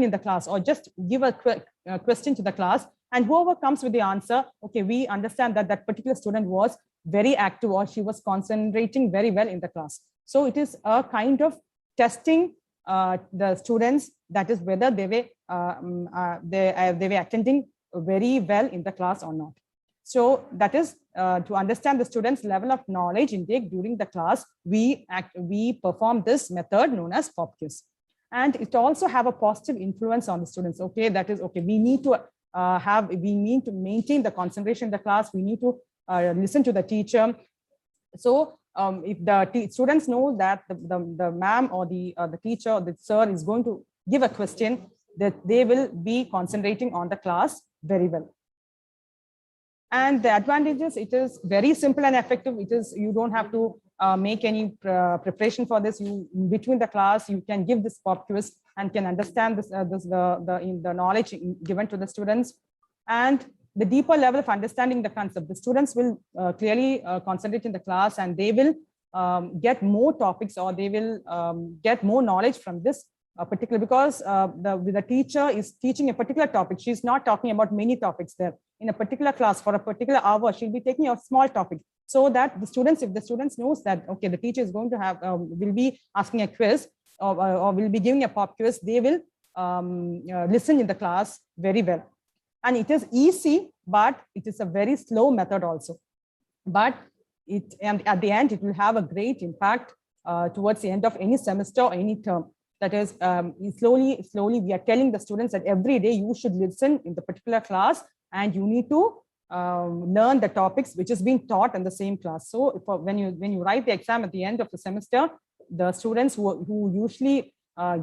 in the class, or just give a quick question to the class, and whoever comes with the answer, okay, we understand that that particular student was very active, or she was concentrating very well in the class. So it is a kind of testing the students, that is whether they were attending very well in the class or not. So that is to understand the students' level of knowledge intake during the class, we perform this method known as pop quiz. And it also have a positive influence on the students. Okay, that is okay. We need to maintain the concentration in the class. We need to listen to the teacher. So if the students know that the ma'am or the teacher or the sir is going to give a question, that they will be concentrating on the class very well. And the advantages, it is very simple and effective. It is, you don't have to make any preparation for this. You, between the class, you can give this pop quiz and can understand this, the knowledge given to the students. And the deeper level of understanding the concept, the students will clearly concentrate in the class, and they will get more topics, or they will get more knowledge from this particular, because the teacher is teaching a particular topic. She's not talking about many topics there. In a particular class for a particular hour, she'll be taking a small topic, so that the students, if the students knows that, okay, the teacher is going to have, will be asking a quiz, or will be giving a pop quiz, they will listen in the class very well. And it is easy, but it is a very slow method also. But and at the end, it will have a great impact towards the end of any semester or any term. That is, slowly we are telling the students that every day you should listen in the particular class, and you need to learn the topics which is being taught in the same class. So when you write the exam at the end of the semester, the students who usually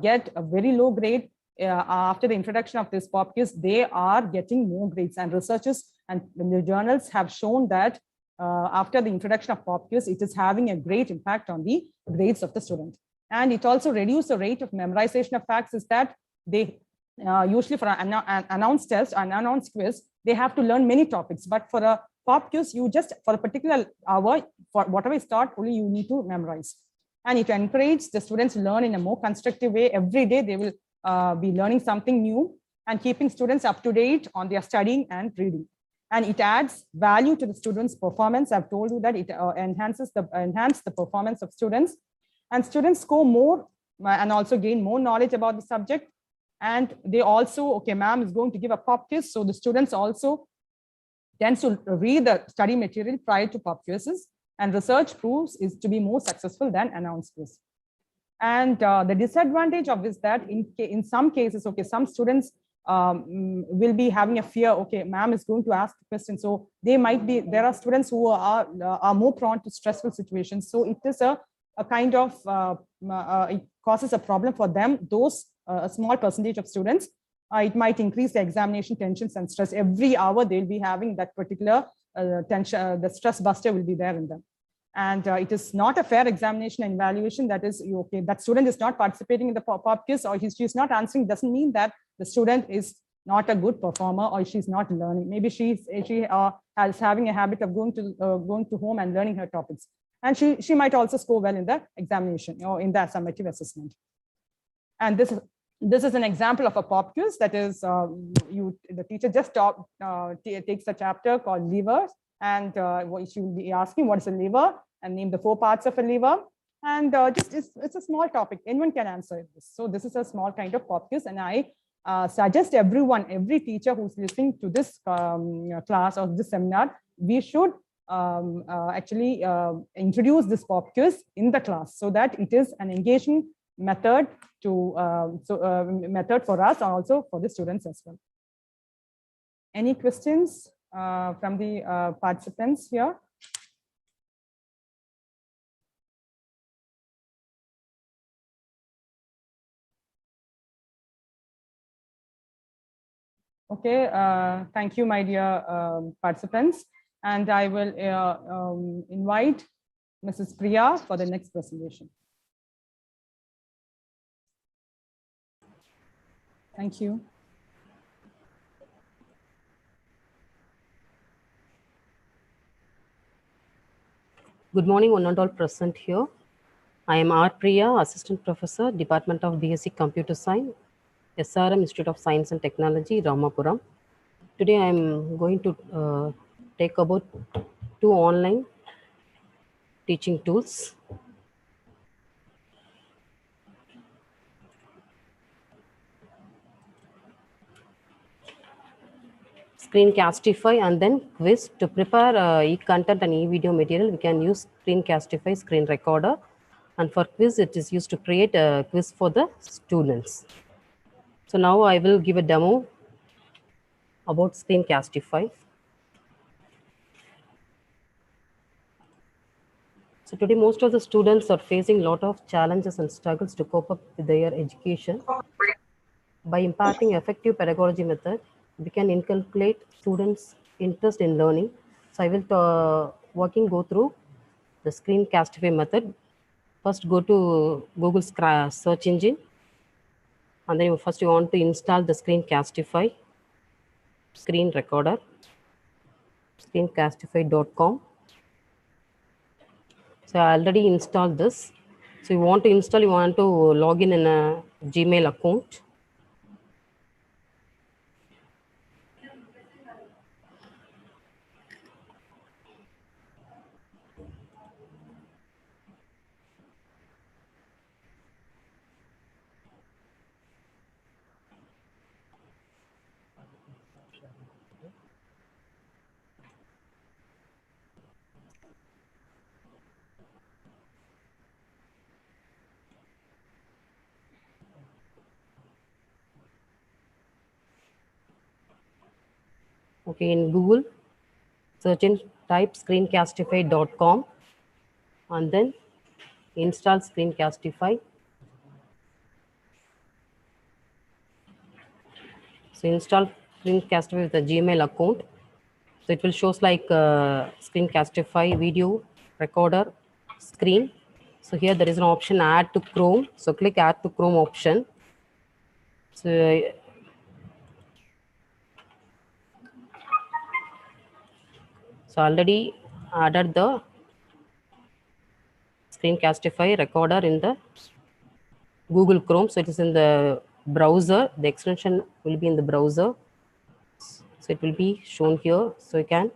get a very low grade after the introduction of this pop quiz, they are getting more grades. And researchers and the journals have shown that after the introduction of pop quiz, it is having a great impact on the grades of the student. And it also reduces the rate of memorization of facts, is that they usually for an announced test, an announced quiz, they have to learn many topics. But for a pop quiz, you just, for a particular hour, for whatever is taught, only you need to memorize. And it encourages the students to learn in a more constructive way. Every day they will be learning something new, and keeping students up to date on their studying and reading. And it adds value to the students' performance. I've told you that it enhances the performance of students. And students score more and also gain more knowledge about the subject. And they also, okay, ma'am is going to give a pop quiz. So the students also tend to read the study material prior to pop quizzes. And research proves is to be more successful than announced quiz. And the disadvantage of this, that in some cases, okay, some students will be having a fear, okay, ma'am is going to ask the question. So they might be, there are students who are more prone to stressful situations. So it is a kind of, it causes a problem for them, those a small percentage of students. It might increase the examination tensions and stress. Every hour they'll be having that particular tension, the stress buster will be there in them. And it is not a fair examination and evaluation. That is, okay, that student is not participating in the pop quiz, or she's not answering, doesn't mean that the student is not a good performer, or she's not learning. Maybe she is having a habit of going to home and learning her topics. And she might also score well in the examination or in the summative assessment. And this is an example of a pop quiz. That is, the teacher just takes a chapter called levers, and she will be asking what is a lever, and name the 4 parts of a lever. And it's a small topic. Anyone can answer this. So this is a small kind of pop quiz. And I suggest every teacher who's listening to this class or this seminar, we should actually introduce this pop quiz in the class, so that it is an engaging method method for us, and also for the students as well. Any questions from the participants here? Okay, thank you, my dear participants. And I will invite Mrs. Priya for the next presentation. Thank you. Good morning, one and all present here. I am R. Priya, Assistant Professor, Department of B.Sc Computer Science, SRM Institute of Science and Technology, Ramapuram. Today I am going to take about 2 online teaching tools. Screencastify and then quiz. To prepare e-content and e-video material, we can use Screencastify screen recorder. And for quiz, it is used to create a quiz for the students. So now I will give a demo about Screencastify. So today, most of the students are facing a lot of challenges and struggles to cope up with their education. By imparting effective pedagogy method, we can inculcate students' interest in learning. So I will go through the Screencastify method. First, go to Google search engine, and then first you want to install the Screencastify screen recorder, screencastify.com. So I already installed this. So you want to install, you want to log in a Gmail account. Okay, in Google, search in type screencastify.com and then install Screencastify. So install Screencastify with a Gmail account. So it will shows like Screencastify video recorder screen. So here there is an option add to Chrome. So click add to Chrome option. So already added the Screencastify recorder in the Google Chrome. So it is in the browser. The extension will be in the browser. So it will be shown here. So you can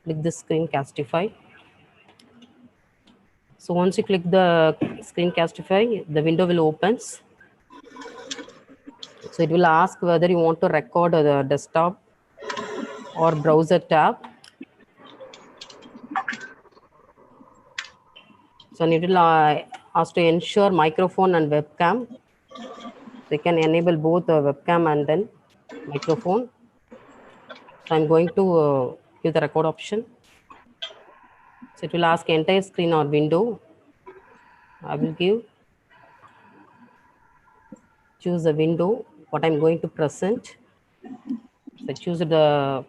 click the Screencastify. So once you click the Screencastify, the window will opens. So it will ask whether you want to record the desktop or browser tab. So it will ask to ensure microphone and webcam. So you can enable both the webcam and then microphone. So I'm going to give the record option. So it will ask entire screen or window. I will choose the window, what I'm going to present. So choose the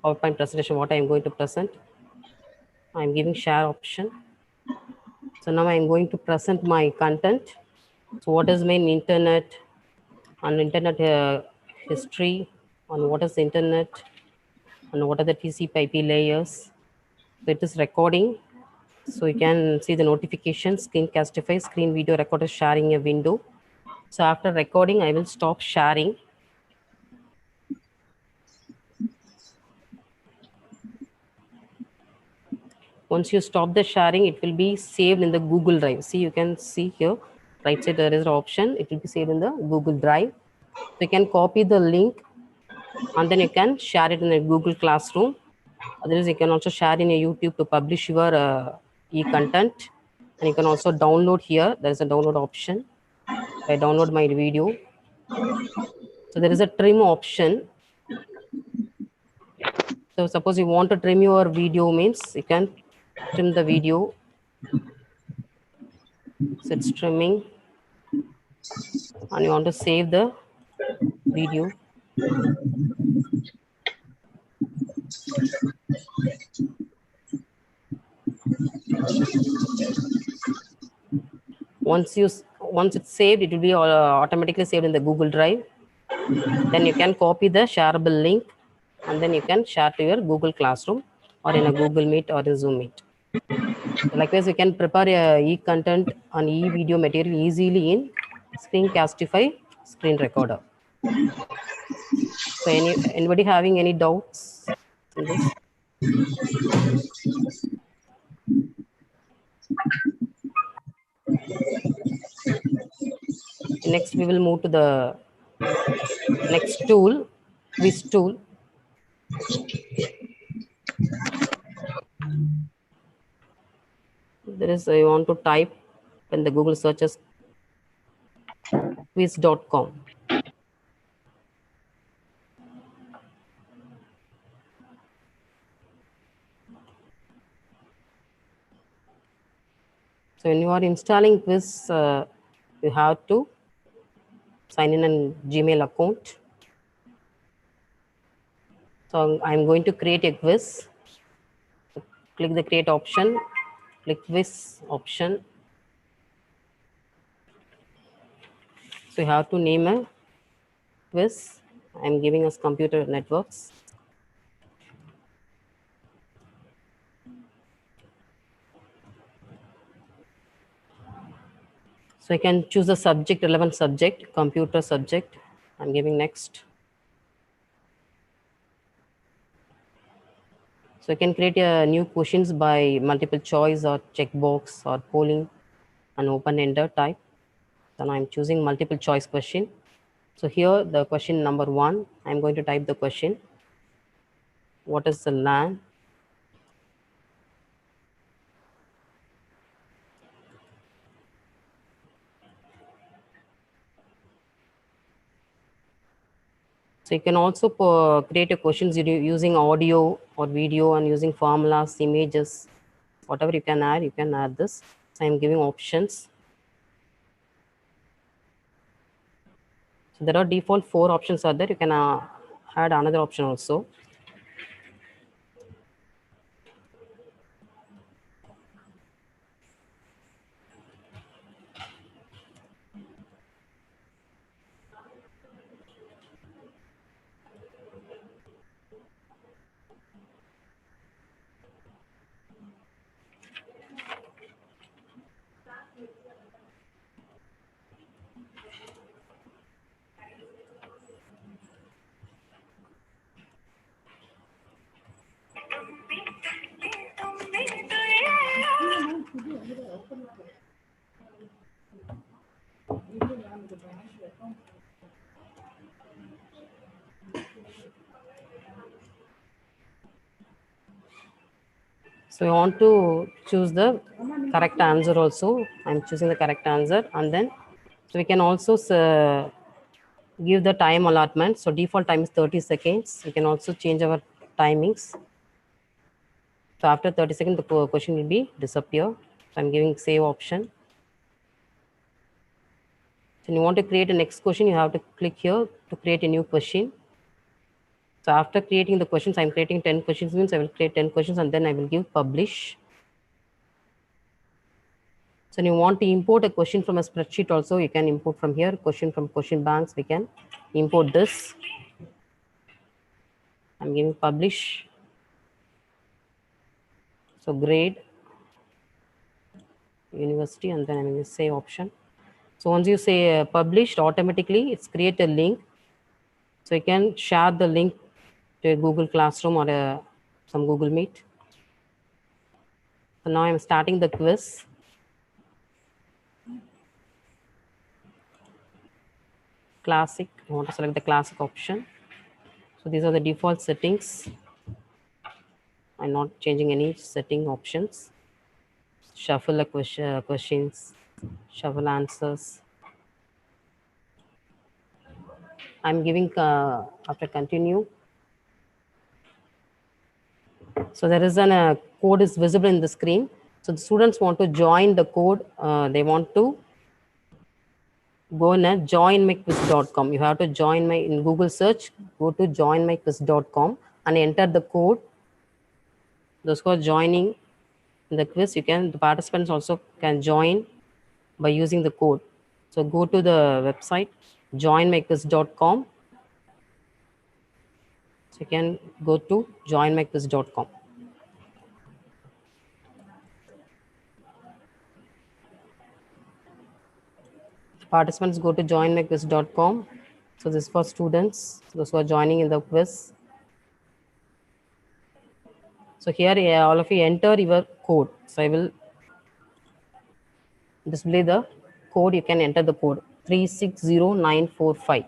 PowerPoint presentation, what I'm going to present. I'm giving share option. So now I'm going to present my content. So what is my internet and internet history on what is the internet and what are the TCP/IP layers. So it is recording. So you can see the notifications, Screencastify, screen video recorder sharing a window. So after recording, I will stop sharing. Once you stop the sharing, it will be saved in the Google Drive. See, you can see here, right side there is an option. It will be saved in the Google Drive. So you can copy the link and then you can share it in a Google Classroom. Otherwise, you can also share in a YouTube to publish your e-content. And you can also download here. There is a download option. I download my video. So there is a trim option. So suppose you want to trim your video means you can trim the video. So it's trimming. And you want to save the video. Once it's saved, it will be automatically saved in the Google Drive. Then you can copy the shareable link and then you can share to your Google Classroom or in a Google Meet or a Zoom Meet. Likewise, you can prepare e-content and e-video material easily in Screencastify screen recorder. So anybody having any doubts in this? Next, we will move to the next tool, quiz tool. There is, you want to type in the Google searches quiz.com. So when you are installing quiz, you have to sign in a Gmail account. So I'm going to create a quiz. Click the create option, click quiz option. So you have to name a quiz. I'm giving us computer networks. So I can choose a subject, relevant subject, computer subject. I'm giving next. So I can create a new questions by multiple choice or checkbox or polling and open-ended type. Then I'm choosing multiple choice question. So here the question number 1, I'm going to type the question. What is the land? So you can also create a questions using audio or video and using formulas, images, whatever you can add this. So I'm giving options. So there are default 4 options are there. You can add another option also. So you want to choose the correct answer also. I'm choosing the correct answer, and then so we can also give the time allotment. So default time is 30 seconds. We can also change our timings. So after 30 seconds, the question will be disappear. So I'm giving save option. So you want to create a next question, you have to click here to create a new question. So after creating the questions, I'm creating 10 questions, means I will create 10 questions and then I will give publish. So you want to import a question from a spreadsheet also, you can import from here, question from question banks, we can import this. I'm giving publish. So grade, university, and then I'm going to save option. So once you say published, automatically it's create a link. So you can share the link to a Google Classroom or some Google Meet. So now I'm starting the quiz. Classic, I want to select the classic option. So these are the default settings. I'm not changing any setting options. Shuffle the questions, shuffle answers. I'm giving after continue. So there is a code is visible in the screen. So the students want to join the code. They want to go in at joinmyquiz.com. You have to join my in Google search. Go to joinmyquiz.com and enter the code. Those who are joining the quiz, the participants also can join by using the code. So go to the website joinmyquiz.com. So you can go to joinmyquiz.com. Participants go to joinmyquiz.com. So this is for students, those who are joining in the quiz. So here all of you enter your code. So I will display the code. You can enter the code 360945.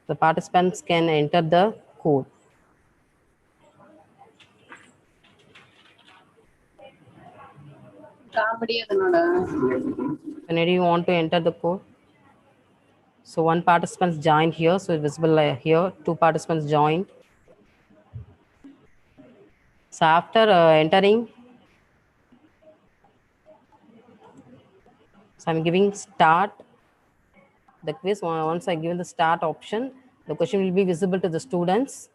The participants can enter the code. Whenever you want to enter the code. So one participant joined here, so it's visible here. Two participants joined. So after entering, so I'm giving start the quiz. Once I give the start option, the question will be visible to the students,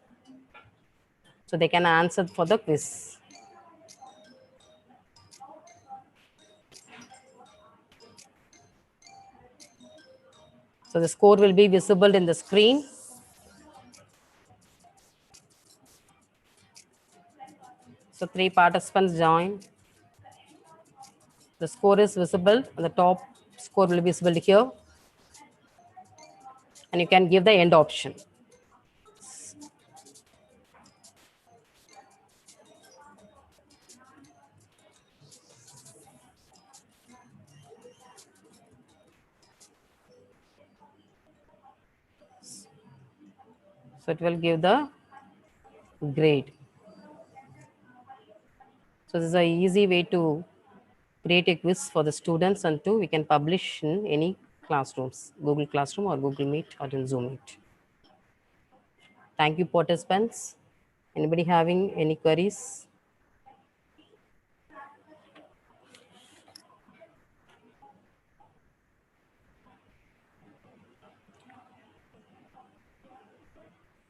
so they can answer for the quiz. So the score will be visible in the screen. So 3 participants joined. The score is visible, and the top score will be visible here. And you can give the end option. So it will give the grade. So this is an easy way to create a quiz for the students, and two, we can publish in any classrooms, Google Classroom or Google Meet or in Zoom Meet. Thank you, participants. Anybody having any queries?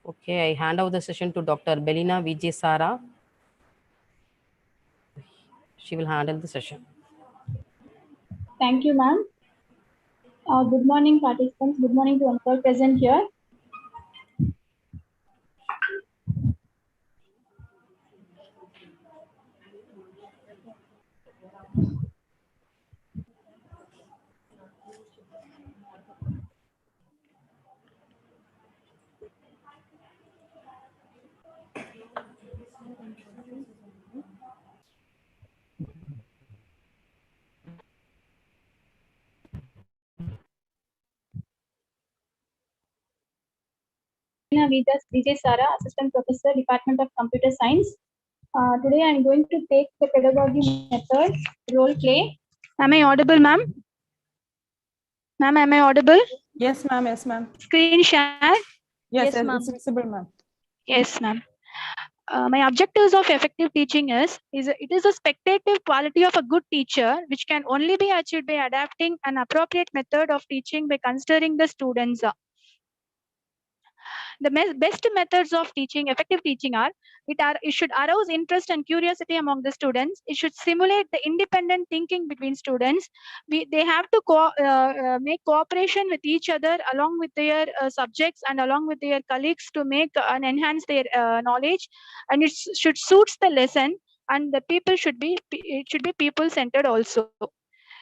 Okay, I hand over the session to Dr. Belina Vijay Sara. She will handle the session. Thank you, ma'am. Good morning, participants. Good morning to all present here. Vijay Sara, Assistant Professor, Department of Computer Science. Today I am going to take the pedagogy method, role play. Am I audible, ma'am? Ma'am, am I audible? Yes, ma'am. Yes, ma'am. Screen share? Yes, ma'am. it's visible, ma'am. Yes, ma'am. My objectives of effective teaching is it is a spectative quality of a good teacher which can only be achieved by adapting an appropriate method of teaching by considering the students. The best methods of teaching, effective teaching, are it should arouse interest and curiosity among the students. It should simulate the independent thinking between students. They have to make cooperation with each other along with their subjects and along with their colleagues to make and enhance their knowledge. And it should suits the lesson. And the people should be people centered also.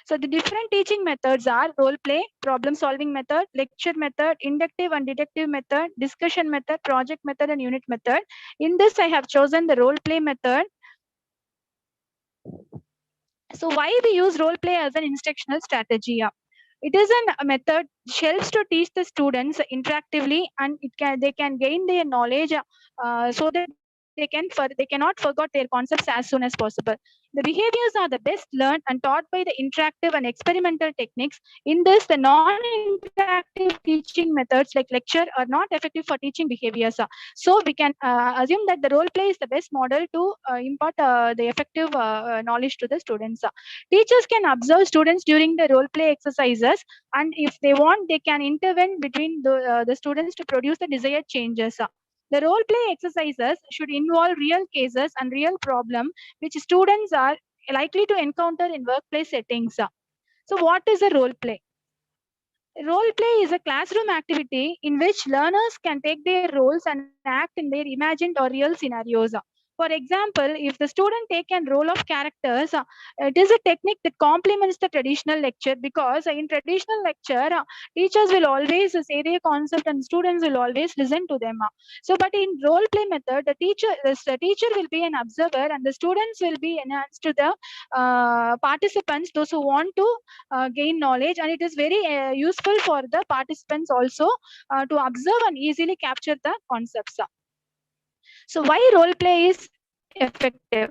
So the different teaching methods are role play, problem solving method, lecture method, inductive and deductive method, discussion method, project method, and unit method. In this, I have chosen the role play method. So why we use role play as an instructional strategy? It is a method which helps to teach the students interactively, and they can gain their knowledge so that they cannot forget their concepts as soon as possible. The behaviors are the best learned and taught by the interactive and experimental techniques. In this, the non-interactive teaching methods like lecture are not effective for teaching behaviors. So we can assume that the role play is the best model to impart the effective knowledge to the students. Teachers can observe students during the role play exercises, and if they want, they can intervene between the students to produce the desired changes. The role play exercises should involve real cases and real problems which students are likely to encounter in workplace settings. So what is a role play? Role play is a classroom activity in which learners can take their roles and act in their imagined or real scenarios. For example, if the student take a role of characters, it is a technique that complements the traditional lecture, because in traditional lecture, teachers will always say their concept and students will always listen to them. So, but in role play method, the teacher will be an observer and the students will be enhanced to the participants, those who want to gain knowledge, and it is very useful for the participants also to observe and easily capture the concepts. So why role play is effective?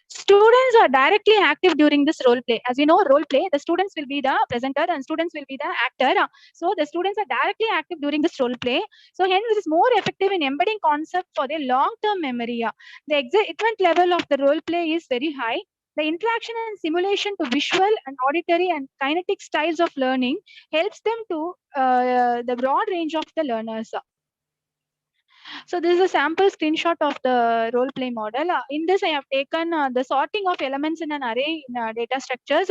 Students are directly active during this role play. As we know, role play, the students will be the presenter and students will be the actor. So the students are directly active during this role play. So hence it is more effective in embedding concept for their long-term memory. The excitement level of the role play is very high. The interaction and simulation to visual and auditory and kinetic styles of learning helps them to the broad range of the learners. So this is a sample screenshot of the role play model. In this, I have taken the sorting of elements in an array in data structures.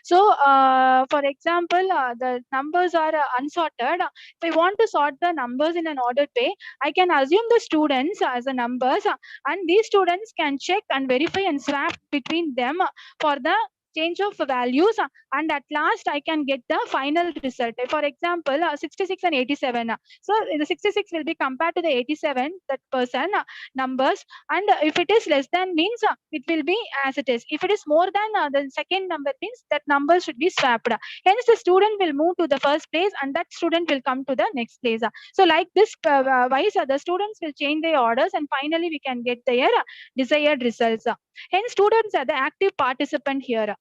For example, the numbers are unsorted. If I want to sort the numbers in an ordered way, I can assume the students as the numbers, and these students can check and verify and swap between them for the change of values, and at last I can get the final result. For example, 66 and 87. So the 66 will be compared to the 87, that person numbers, and if it is less than means it will be as it is. If it is more than the second number means that number should be swapped. Hence the student will move to the first place and that student will come to the next place. So like this wise, the students will change their orders and finally we can get their desired results. Hence students are the active participant here.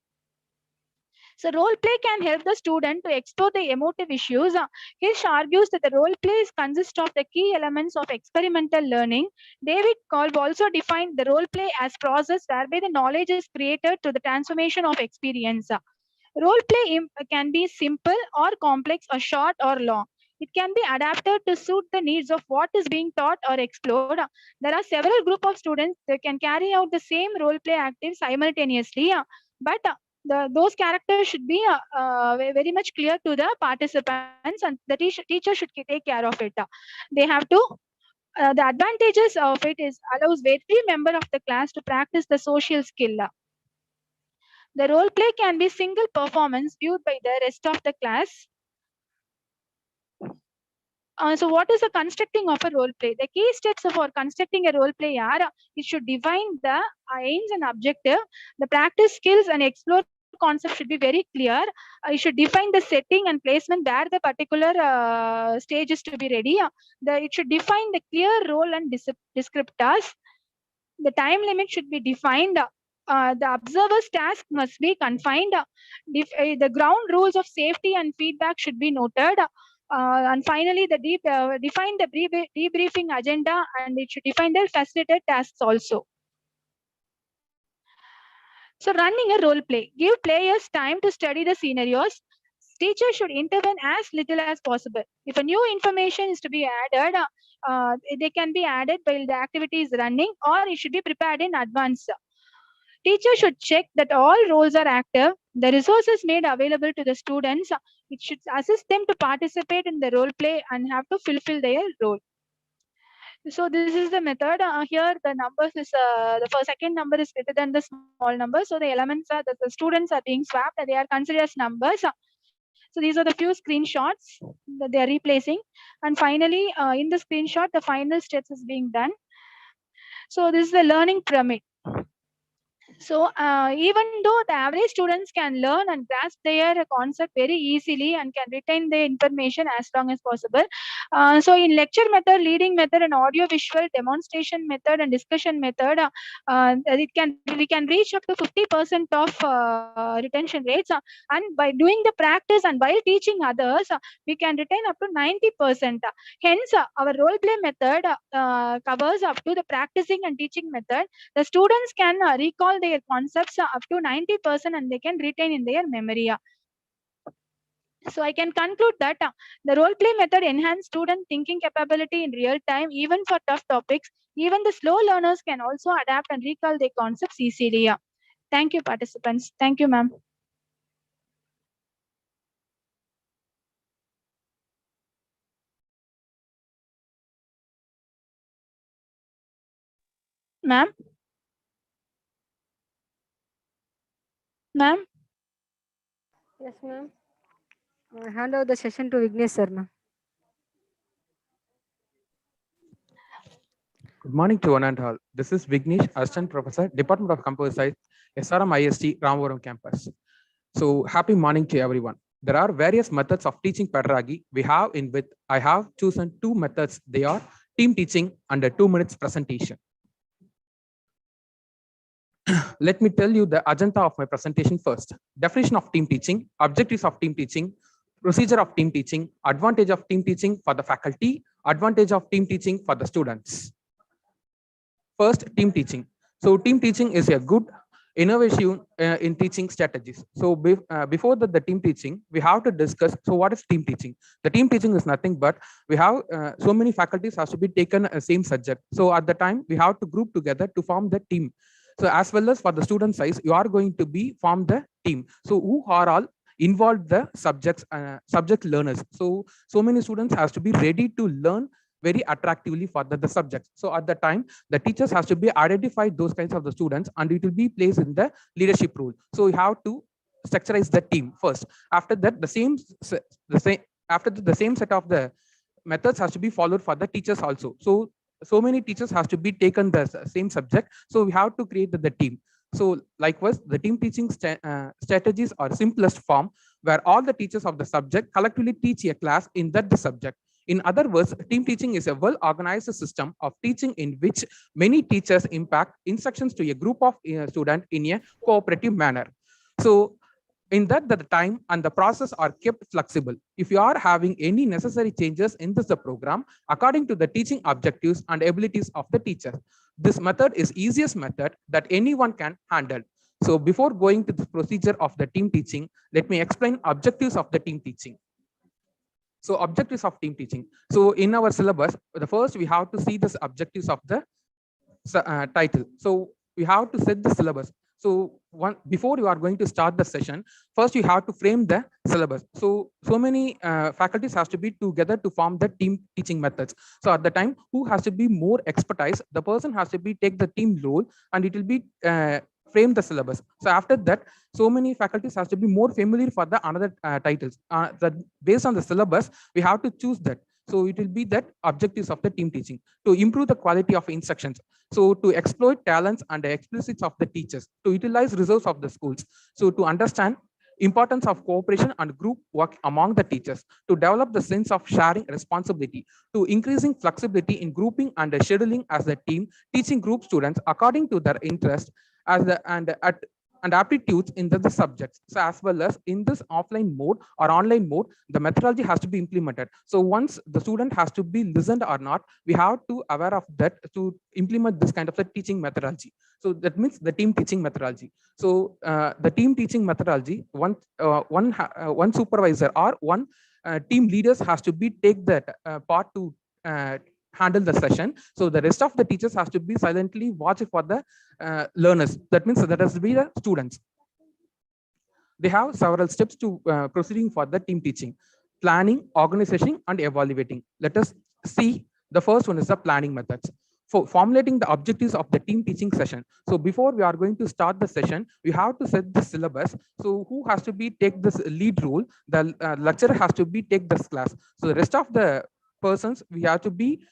So role play can help the student to explore the emotive issues. Hirsch argues that the role plays consist of the key elements of experimental learning. David Kolb also defined the role play as process whereby the knowledge is created through the transformation of experience. Role play can be simple or complex or short or long. It can be adapted to suit the needs of what is being taught or explored. There are several group of students that can carry out the same role play active simultaneously, but those characters should be very much clear to the participants, and the teacher should take care of it. They have to the advantages of it is allows every member of the class to practice the social skill. The role play can be single performance viewed by the rest of the class. So what is the constructing of a role play? The key steps for constructing a role play are it should define the aims and objective, the practice skills and explore concept should be very clear. You should define the setting and placement where the particular stage is to be ready. It should define the clear role and descriptors. The time limit should be defined. The observer's task must be confined. The ground rules of safety and feedback should be noted. And finally, define the debriefing agenda, and it should define the facilitated tasks also. So running a role play, give players time to study the scenarios. Teachers should intervene as little as possible. If a new information is to be added, they can be added while the activity is running, or it should be prepared in advance. Teachers should check that all roles are active. The resources made available to the students, it should assist them to participate in the role play and have to fulfill their role. So this is the method. Here the numbers is the first second number is greater than the small number. So the elements are the students are being swapped. They are considered as numbers. So these are the few screenshots that they are replacing. And finally, in the screenshot, the final steps is being done. So this is the learning pyramid. So even though the average students can learn and grasp their concept very easily and can retain the information as long as possible. So in lecture method, leading method, and audio visual demonstration method and discussion method, we can reach up to 50% of retention rates. And by doing the practice and while teaching others, we can retain up to 90%. Hence, our role play method covers up to the practicing and teaching method. The students can recall their concepts up to 90% and they can retain in their memory. So I can conclude that the role play method enhance student thinking capability in real time, even for tough topics. Even the slow learners can also adapt and recall their concepts easily. Thank you, participants. Thank you, ma'am. Ma'am? Ma'am? Yes, ma'am. Hand over the session to Vignesh, sir, ma'am. Good morning to one and all. This is Vignesh, Assistant Professor, Department of Computer Science, SRM-IST, Ramapuram campus. So happy morning to everyone. There are various methods of teaching pedagogy. I have chosen two methods. They are team teaching and a 2 minutes presentation. Let me tell you the agenda of my presentation first. Definition of team teaching, objectives of team teaching, procedure of team teaching, advantage of team teaching for the faculty, advantage of team teaching for the students. First, team teaching. So team teaching is a good innovation in teaching strategies. So before the team teaching, we have to discuss, so what is team teaching? The team teaching is nothing but we have so many faculties has to be taken same subject. So at the time, we have to group together to form the team. So as well as for the student size, you are going to be form the team. So who are all involved the subjects, subject learners. So many students has to be ready to learn very attractively for the subjects. So at the time, the teachers has to be identified those kinds of the students and it will be placed in the leadership role. So you have to structurize the team first. After that, the same set of the methods has to be followed for the teachers also. So many teachers has to be taken the same subject. So we have to create the team. So likewise, the team teaching strategies are simplest form where all the teachers of the subject collectively teach a class in that subject. In other words, team teaching is a well-organized system of teaching in which many teachers impact instructions to a group of students in a cooperative manner. So in that, the time and the process are kept flexible. If you are having any necessary changes in the program, according to the teaching objectives and abilities of the teacher, this method is easiest method that anyone can handle. So before going to the procedure of the team teaching, let me explain objectives of the team teaching. So objectives of team teaching. So in our syllabus, the first we have to see the objectives of the title. So we have to set the syllabus. So before you are going to start the session, first you have to frame the syllabus. So many faculties has to be together to form the team teaching methods. So at the time, who has to be more expertise, the person has to be take the team role and it will be frame the syllabus. So after that, so many faculties has to be more familiar for the another titles. That based on the syllabus, we have to choose that. So it will be that objectives of the team teaching to improve the quality of instructions. So to exploit talents and the explicits of the teachers, to utilize resources of the schools. So to understand importance of cooperation and group work among the teachers, to develop the sense of sharing responsibility, to increasing flexibility in grouping and scheduling as the team, teaching group students according to their interest and aptitudes in the subjects. So as well as in this offline mode or online mode, the methodology has to be implemented. So once the student has to be listened or not, we have to aware of that to implement this kind of the teaching methodology. So that means the team teaching methodology. So the team teaching methodology, one supervisor or one team leaders has to be take that part to handle the session. So the rest of the teachers has to be silently watch for the learners. That means that has to be the students. They have several steps to proceeding for the team teaching: planning, organization, and evaluating. Let us see. The first one is the planning methods. For formulating the objectives of the team teaching session. So before we are going to start the session, we have to set the syllabus. So who has to be take this lead role? The lecturer has to be take this class. So the rest of the persons, we have to be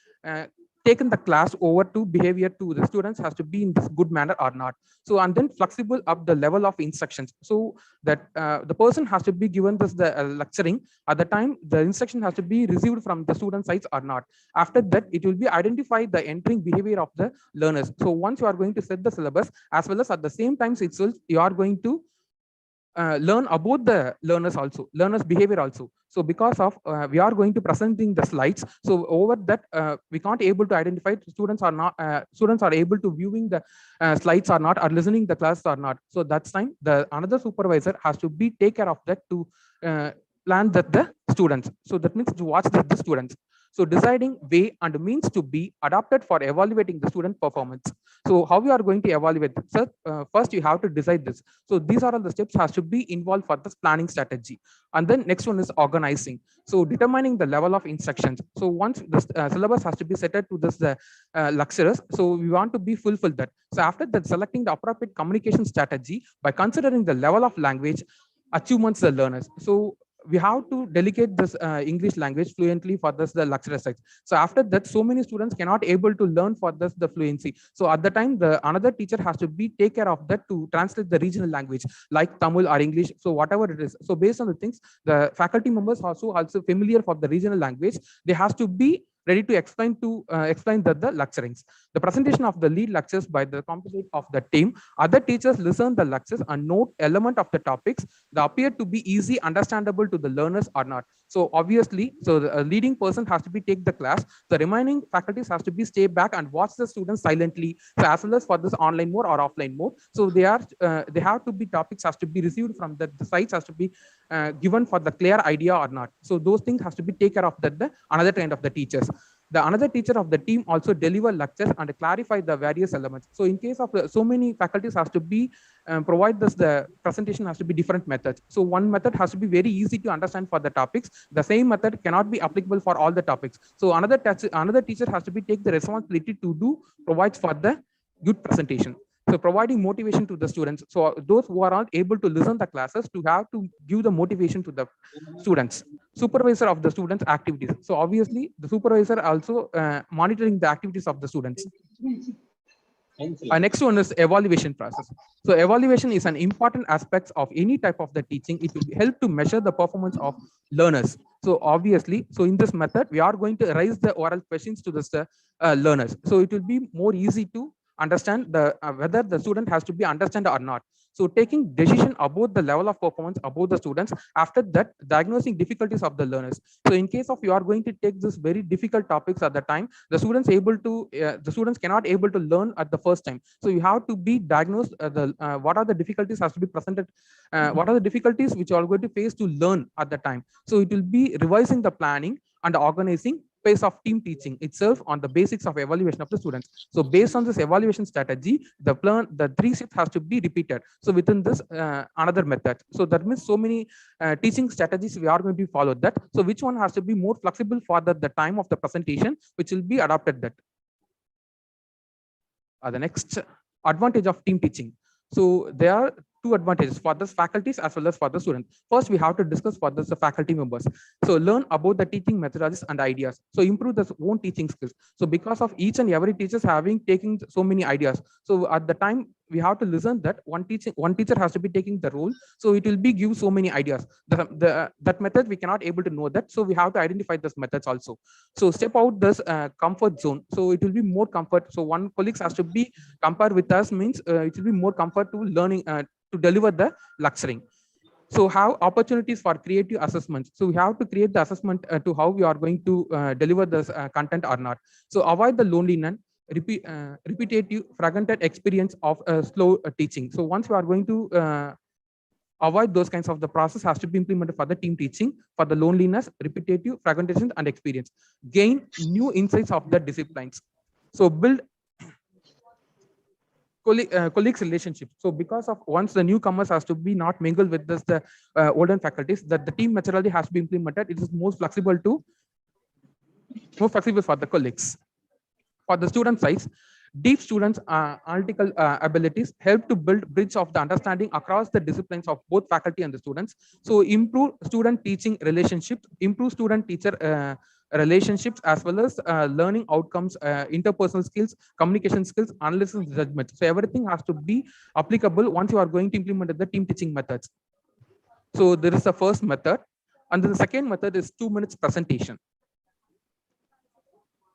taken the class over to behavior to the students has to be in this good manner or not. So and then flexible up the level of instructions, so that the person has to be given this the lecturing at the time the instruction has to be received from the student sides or not. After that, it will be identify the entering behavior of the learners. So once you are going to set the syllabus, as well as at the same time itself you are going to learn about the learners behavior also. So because of we are going to presenting the slides, so over that we can't able to identify students are able to viewing the slides or not, or listening the class or not. So that's time the another supervisor has to be take care of that to plan that the students. So that means to watch the students. So deciding way and means to be adopted for evaluating the student performance. So how we are going to evaluate this? Sir, first you have to decide this. So these are all the steps has to be involved for this planning strategy. And then next one is organizing. So determining the level of instructions. So once the syllabus has to be set to this lecturers, so we want to be fulfill that. So after that, selecting the appropriate communication strategy by considering the level of language achievements the learners. So we have to delegate this English language fluently for this the lecturer side. So after that, so many students cannot able to learn for this the fluency. So at the time, the another teacher has to be take care of that to translate the regional language like Tamil or English. So whatever it is. So based on the things, the faculty members also familiar for the regional language. They has to be ready to explain the lecturings. The presentation of the lead lectures by the composite of the team. Other teachers listen the lectures and note element of the topics that appear to be easy understandable to the learners or not. So obviously, so the leading person has to be take the class. The remaining faculties has to be stay back and watch the students silently. So as well as for this online mode or offline mode. So they have to be topics has to be received from the sites has to be given for the clear idea or not. So those things has to be taken care of the another kind of the teachers. The another teacher of the team also deliver lectures and clarify the various elements. So in case of so many faculties has to be provide this, the presentation has to be different methods. So one method has to be very easy to understand for the topics. The same method cannot be applicable for all the topics. So another teacher has to be take the responsibility to do provides for the good presentation. So providing motivation to the students. So those who are not able to listen the classes to have to give the motivation to the students. Supervisor of the students' activities. So obviously the supervisor also monitoring the activities of the students. Next one is evaluation process. So evaluation is an important aspect of any type of the teaching. It will help to measure the performance of learners. So obviously, so in this method, we are going to raise the oral questions to the learners. So it will be more easy to understand the whether the student has to be understand or not. So taking decision about the level of performance about the students, after that diagnosing difficulties of the learners. So in case of you are going to take this very difficult topics at the time, the students cannot able to learn at the first time. So you have to be diagnosed what are the difficulties has to be presented, what are the difficulties which you are going to face to learn at the time. So it will be revising the planning and organizing pace of team teaching itself on the basics of evaluation of the students. So based on this evaluation strategy, the 3 steps has to be repeated. So within this another method. So that means so many teaching strategies we are going to follow that. So which one has to be more flexible for the time of the presentation, which will be adopted that. The next advantage of team teaching. So there are 2 advantages for the faculties as well as for the students. First, we have to discuss for the faculty members. So learn about the teaching methodologies and ideas. So improve their own teaching skills. So because of each and every teachers taking so many ideas. So at the time we have to listen that one teacher has to be taking the role. So it will be give so many ideas. That method we cannot able to know that. So we have to identify those methods also. So step out this comfort zone. So it will be more comfort. So one colleague has to be compared with us means it will be more comfort to learning to deliver the lecturing. So have opportunities for creative assessments. So we have to create the assessment to how we are going to deliver this content or not. So avoid the loneliness, repetitive, fragmented experience of slow teaching. So once we are going to avoid those kinds of the process has to be implemented for the team teaching, for the loneliness, repetitive, fragmentation, and experience. Gain new insights of the disciplines. So build colleagues relationship. So because of once the newcomers has to be not mingled with this the older faculties, that the team methodology has to be implemented. It is more flexible for the colleagues. For the student sides, deep students analytical abilities help to build bridge of the understanding across the disciplines of both faculty and the students. So improve student teaching relationships, improve student teacher relationships, as well as learning outcomes, interpersonal skills, communication skills, analysis, judgment. So everything has to be applicable once you are going to implement the team teaching methods. So there is the first method, and then the second method is 2 minutes presentation.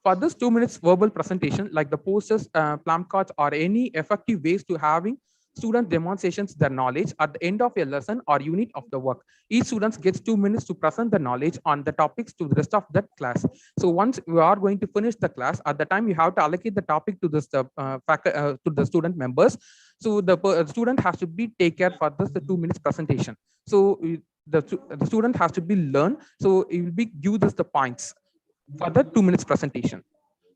For this 2 minutes verbal presentation, like the posters, placards, or any effective ways to having student demonstrations their knowledge at the end of a lesson or unit of the work. Each student gets 2 minutes to present the knowledge on the topics to the rest of that class. So once you are going to finish the class, at the time you have to allocate the topic to the student members. So the student has to be take care for this the 2 minutes presentation. So the student has to be learn. So it will be give us the points. for the 2 minutes presentation.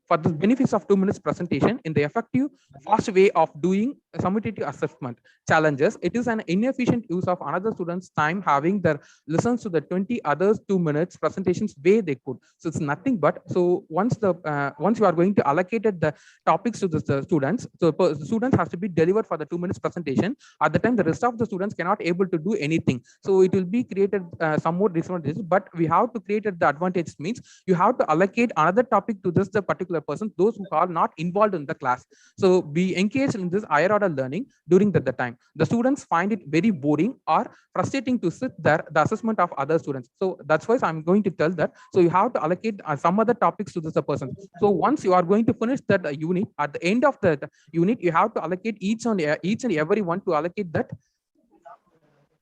For the benefits of 2 minutes presentation in the effective, fast way of doing summative assessment challenges, it is an inefficient use of another student's time having their listens to the 20 others 2 minutes presentations way they could. So it's nothing but, so once you are going to allocate the topics to the students, so the students has to be delivered for the 2 minutes presentation. At the time, the rest of the students cannot able to do anything. So it will be created some more disadvantages, but we have to create the advantage means you have to allocate another topic to this the particular person, those who are not involved in the class. So be engaged in this higher order learning during the time. The students find it very boring or frustrating to sit there the assessment of other students. So that's why I'm going to tell that. So you have to allocate some other topics to this person. So once you are going to finish that unit, at the end of the unit, you have to allocate each and every one to allocate that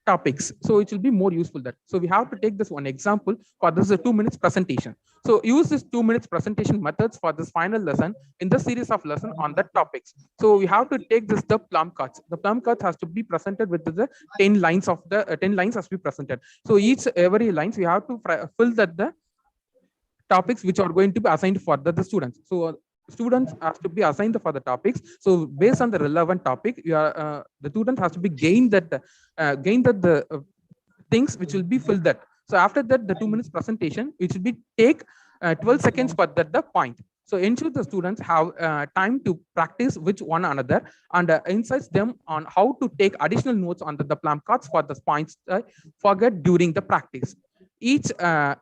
topics. So it will be more useful that. So we have to take this one example for this 2 minutes presentation. So use this 2 minutes presentation methods for this final lesson in the series of lesson on the topics. So we have to take this the plum cards. The plum cards has to be presented with the 10 lines of the 10 lines has to be presented. So every lines we have to fill that the topics which are going to be assigned for the students. So students have to be assigned for the topics. So based on the relevant topic, the student has to be gained the things which will be filled that. So after that, the 2 minutes presentation, it should be take 12 seconds for that the point. So ensure the students have time to practice with one another and insights them on how to take additional notes on the plum cards for the points forget during the practice. Each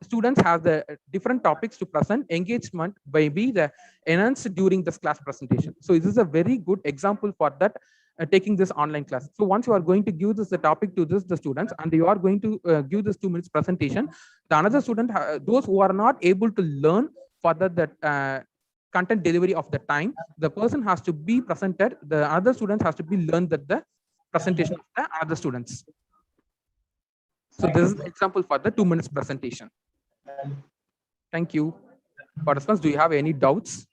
student has the different topics to present. Engagement may be the enhanced during this class presentation. So this is a very good example for that taking this online class. So once you are going to give this the topic to the students and you are going to give this 2 minutes presentation, the another student, those who are not able to learn further that content delivery of the time, the person has to be presented, the other students has to be learned that the presentation of the other students. So this is an example for the 2 minutes presentation. Thank you. Participants, do you have any doubts?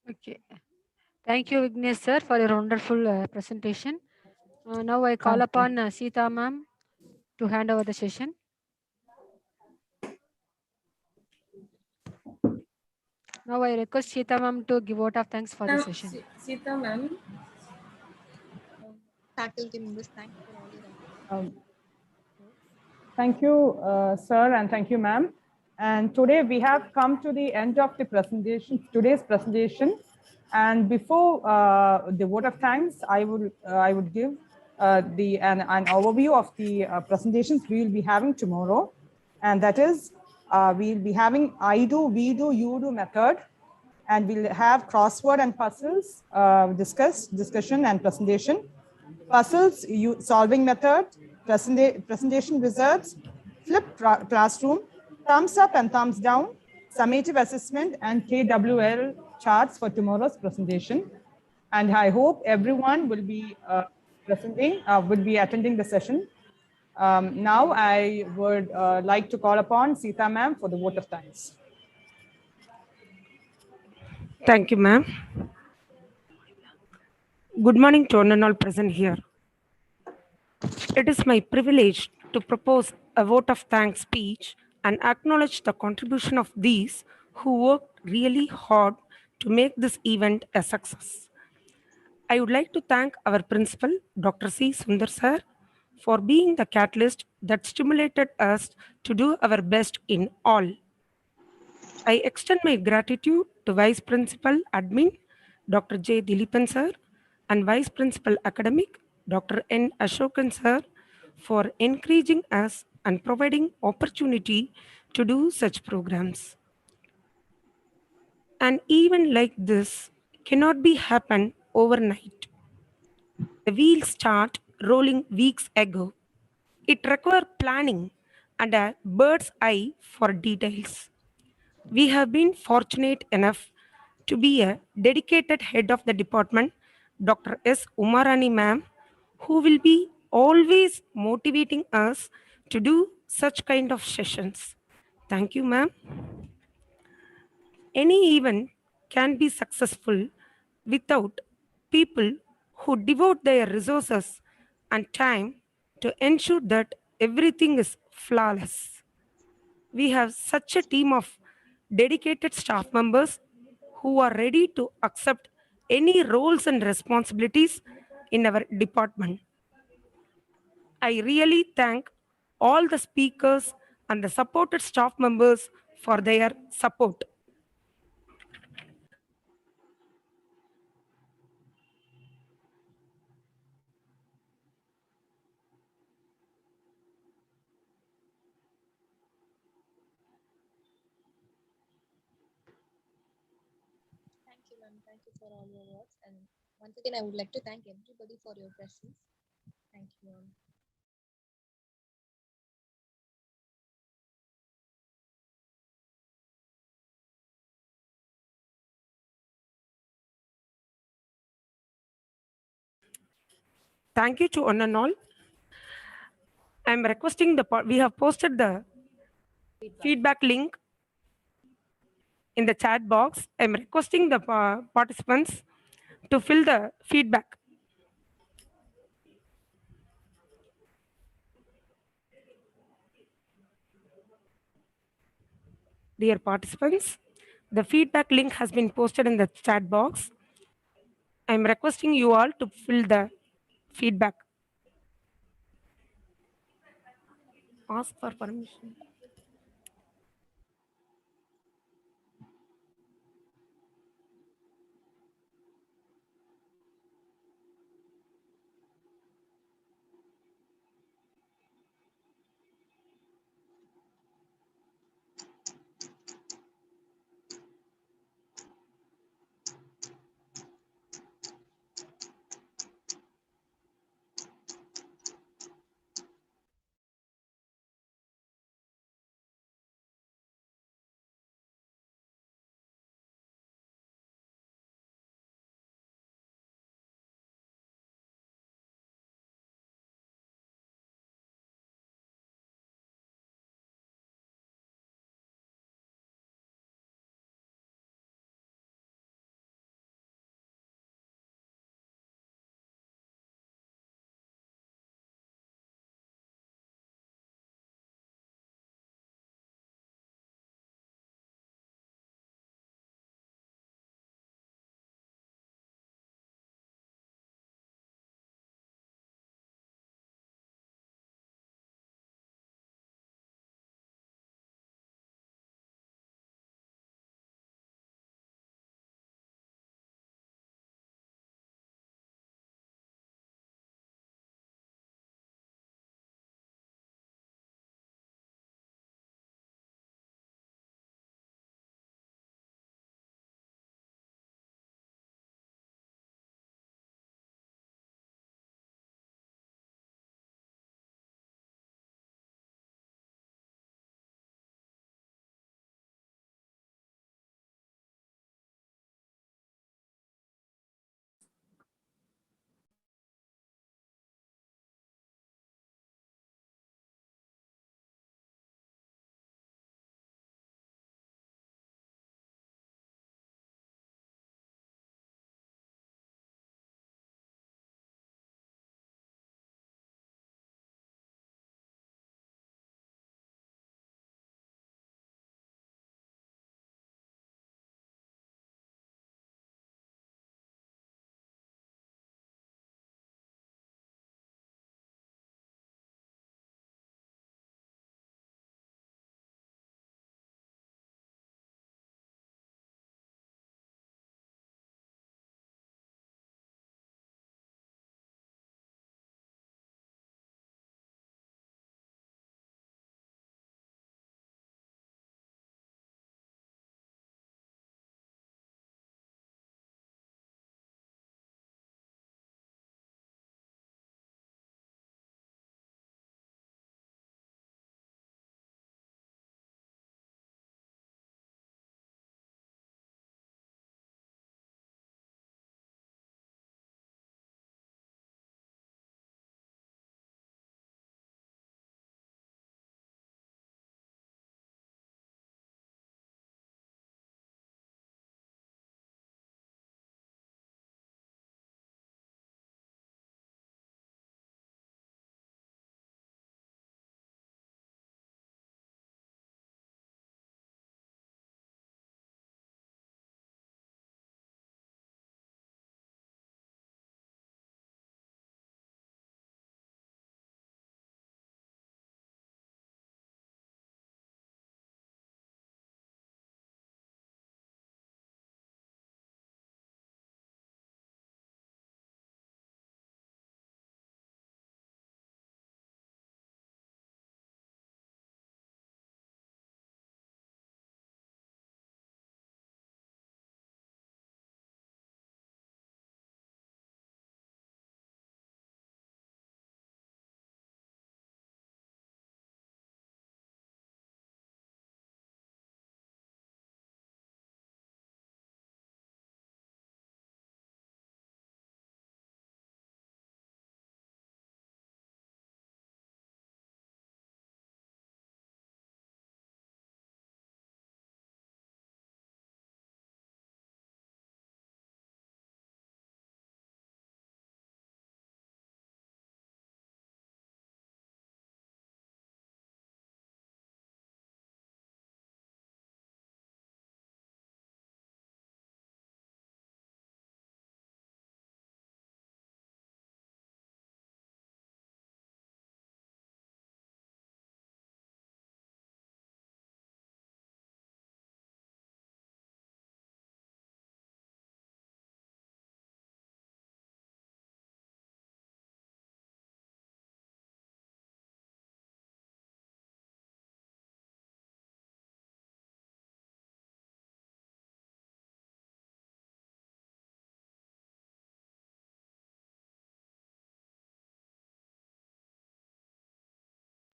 Okay. Thank you, Vignesh sir, for your wonderful presentation. Now I call upon Sita ma'am to hand over the session. Now I request Sita ma'am to give vote of thanks for the session. Sita ma'am. Faculty members, thank you for all your Thank you, sir, and thank you, ma'am. And today we have come to the end of the presentation, today's presentation. And before the vote of thanks, I would give an overview of the presentations we will be having tomorrow. And that is, we'll be having I do, we do, you do method. And we'll have crossword and puzzles discussion and presentation. Puzzles, solving method, presentation results, flipped classroom, thumbs up and thumbs down, summative assessment, and KWL charts for tomorrow's presentation. And I hope everyone will be attending the session. Now I would like to call upon Sita ma'am for the vote of thanks. Thank you, ma'am. Good morning to all present here. It is my privilege to propose a vote of thanks speech and acknowledge the contribution of these who worked really hard to make this event a success. I would like to thank our principal, Dr. C. Sundar sir, for being the catalyst that stimulated us to do our best in all. I extend my gratitude to Vice Principal Admin, Dr. J. Dilipan sir, and Vice Principal Academic, Dr. N. Ashokan sir, for encouraging us and providing opportunity to do such programs. An event like this cannot be happen overnight. The wheels start rolling weeks ago. It requires planning and a bird's eye for details. We have been fortunate enough to be a dedicated head of the department, Dr. S. Umarani ma'am, who will be always motivating us to do such kind of sessions. Thank you, ma'am. Any event can be successful without people who devote their resources and time to ensure that everything is flawless. We have such a team of dedicated staff members who are ready to accept any roles and responsibilities in our department. I really thank all the speakers and the supported staff members for their support. Thank you, ma'am. Thank you for all your words. And once again, I would like to thank everybody for your presence. Thank you, ma'am. Thank you to one and all. I'm requesting we have posted the feedback link in the chat box. I'm requesting the participants to fill the feedback. Dear participants, the feedback link has been posted in the chat box. I'm requesting you all to fill the feedback. Ask for permission.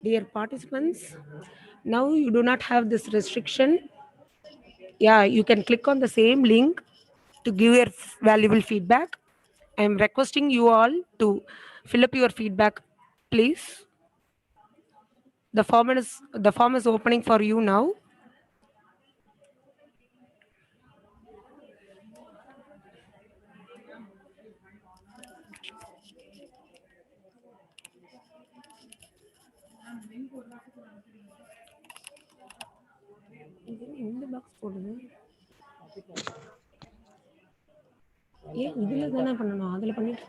Dear participants, now you do not have this restriction. Yeah, you can click on the same link to give your valuable feedback. I am requesting you all to fill up your feedback, please. The form is opening for you now. இந்த box போடுது ஏன் இதுல தானே பண்ணணும் அதுல பண்ணிட்டு